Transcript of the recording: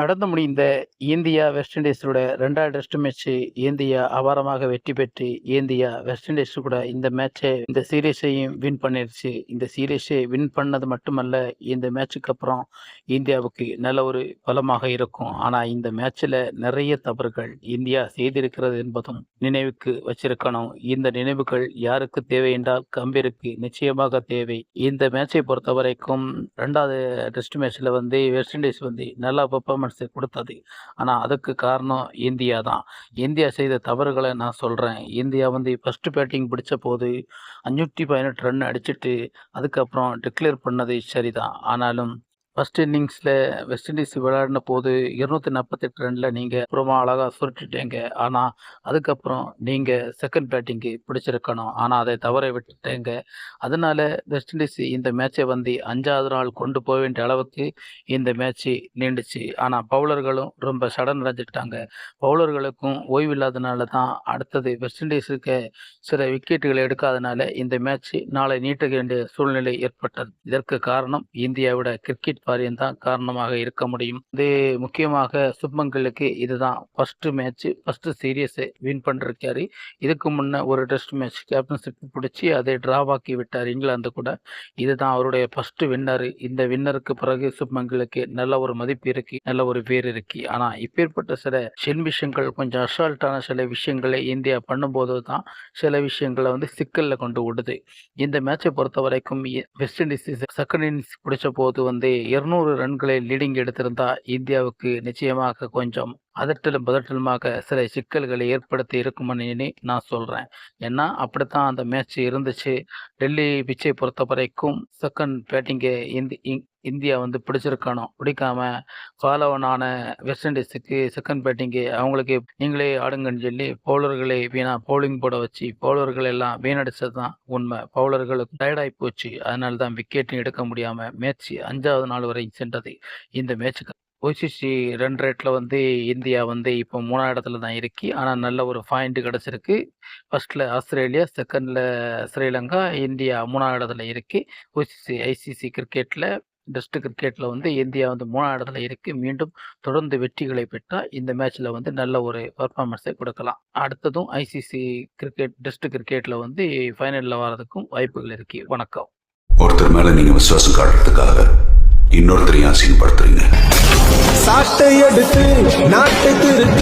நடந்து முடிந்த India west இண்டீஸோட 2வது டெஸ்ட் மேட்ச் இந்தியா அபாரமாக வெற்றி பெற்று இந்தியா வெஸ்ட் இண்டீஸ் கூட இந்த சீரீஸையும் வின் பண்ணிருச்சு. இந்த சீரீஸை வின் பண்ணது மட்டுமல்ல, இந்த மேட்சுக்கு அப்புறம் இந்தியாவுக்கு நல்ல ஒரு பலமாக இருக்கும். ஆனா இந்த மேட்ச்ல நிறைய தவறுகள் இந்தியா செய்திருக்கிறது என்பதும் நினைவுக்கு வச்சிருக்கணும். இந்த நினைவுகள் யாருக்கு தேவை என்றால் கம்பீருக்கு நிச்சயமாக தேவை. இந்த மேட்சை பொறுத்த வரைக்கும் 2வது டெஸ்ட் மேட்ச்ல வெஸ்ட் இண்டீஸ் நல்லா பெர்ஃபார்மன்ஸ் கொடுத்தது. ஆனா அதுக்கு காரணம் இந்தியா தான். இந்தியா செய்த தவறுகளை நான் சொல்றேன். இந்தியா ஃபர்ஸ்ட் பேட்டிங் பிடிச்ச போது 518 ரன் அடிச்சிட்டு அதுக்கப்புறம் டிக்ளேர் பண்ணது சரிதான். ஆனாலும் ஃபர்ஸ்ட் இன்னிங்ஸில் வெஸ்ட் இண்டீஸ் விளையாடின போது 248 ரனில் நீங்கள் அப்புறமா அழகாக சுருட்டிட்டீங்க. ஆனால் அதுக்கப்புறம் நீங்கள் செகண்ட் பேட்டிங்கு பிடிச்சிருக்கணும். ஆனால் அதை தவற விட்டுட்டேங்க. அதனால வெஸ்ட் இண்டீஸ் இந்த மேட்சை 5வது நாள் கொண்டு போக வேண்டிய அளவுக்கு இந்த மேட்ச்சு நீண்டுச்சு. ஆனால் பவுலர்களும் ரொம்ப சடன் அடைஞ்சிட்டாங்க. பவுலர்களுக்கும் ஓய்வு இல்லாதனால தான் அடுத்தது வெஸ்ட் இண்டீஸுக்கு சில விக்கெட்டுகளை எடுக்காதனால இந்த மேட்ச் நாளை நீட்ட வேண்டிய சூழ்நிலை ஏற்பட்டது. இதற்கு காரணம் இந்தியாவோட கிரிக்கெட் வாரியம் தான் காரணமாக இருக்க முடியும். இது முக்கியமாக சுப்மன்கிலுக்கு இதுதான் ஃபர்ஸ்ட் மேட்ச், ஃபர்ஸ்ட் சீரியஸை வின் பண்ணிருக்காரு. இதுக்கு முன்ன ஒரு டெஸ்ட் மேட்ச் கேப்டன்ஷிப் பிடிச்சி அதை டிராவாக்கி விட்டார் இங்கிலாந்து கூட. இதுதான் அவருடைய ஃபர்ஸ்ட் வின்னர். இந்த வின்னருக்கு பிறகு சுப்மன்கிலுக்கு நல்ல ஒரு மதிப்பு இருக்கு, நல்ல ஒரு பேர் இருக்கு. ஆனா இப்பேற்பட்ட சில விஷயங்கள், கொஞ்சம் அசால்ட்டான சில விஷயங்களை இந்தியா பண்ணும்போது தான் சில விஷயங்களை சிக்கல்ல கொண்டு விடுது. இந்த மேட்சை பொறுத்த வரைக்கும் வெஸ்ட் இண்டீஸ் செகண்ட் இன்னிங்ஸ் பிடிச்ச போது 200 ரன்களை லீடிங் எடுத்திருந்தா இந்தியாவுக்கு நிச்சயமாக கொஞ்சம் அதட்டலும் பதட்டலுமாக சில சிக்கல்களை ஏற்படுத்தி இருக்கும்னு நான் சொல்றேன். ஏன்னா அப்படித்தான் அந்த மேட்ச் இருந்துச்சு. டெல்லி பிச்சை பொறுத்த வரைக்கும் செகண்ட் பேட்டிங்கை இந்தியா பிடிச்சிருக்கணும். பிடிக்காம ஃபாலோவனான வெஸ்ட் இண்டீஸுக்கு செகண்ட் பேட்டிங்கு அவங்களுக்கு நீங்களே ஆடுங்கன்னு சொல்லி பவுலர்களை பவுலிங் போட வச்சு பவுலர்கள் எல்லாம் வீணடிச்சது தான் உண்மை. பவுலர்களுக்கு டயர்டாகி போச்சு. அதனால தான் விக்கெட்டும் எடுக்க முடியாம மேட்ச் 5வது நாள் வரை சென்றது. இந்த மேட்சுக்கு OCC ரன் ரேட்டில் இந்தியா இப்போ 3வது இடத்துல தான் இருக்கு. ஆனால் நல்ல ஒரு பாயிண்ட் கிடச்சிருக்கு. ஃபர்ஸ்ட்ல ஆஸ்திரேலியா, செகண்டில் ஸ்ரீலங்கா, இந்தியா 3வது இடத்துல இருக்கு. ICC கிரிக்கெட்டில் டெஸ்ட் கிரிக்கெட்டில் இந்தியா 3வது இடத்துல இருக்கு. மீண்டும் தொடர்ந்து வெற்றிகளை பெற்றால் இந்த மேட்ச்ல நல்ல ஒரு பர்ஃபார்மன்ஸை கொடுக்கலாம். அடுத்ததும் ICC கிரிக்கெட் டெஸ்ட் கிரிக்கெட்டில் ஃபைனலில் வர்றதுக்கும் வாய்ப்புகள் இருக்கு. வணக்கம். ஒருத்தர் மேல நீங்க விசுவாசம் காட்டுறதுக்காக இன்னொருத்தரையும் அசிங்கப்படுத்துறீங்க. சாட்டை எடுத்து நாட்டுக்கு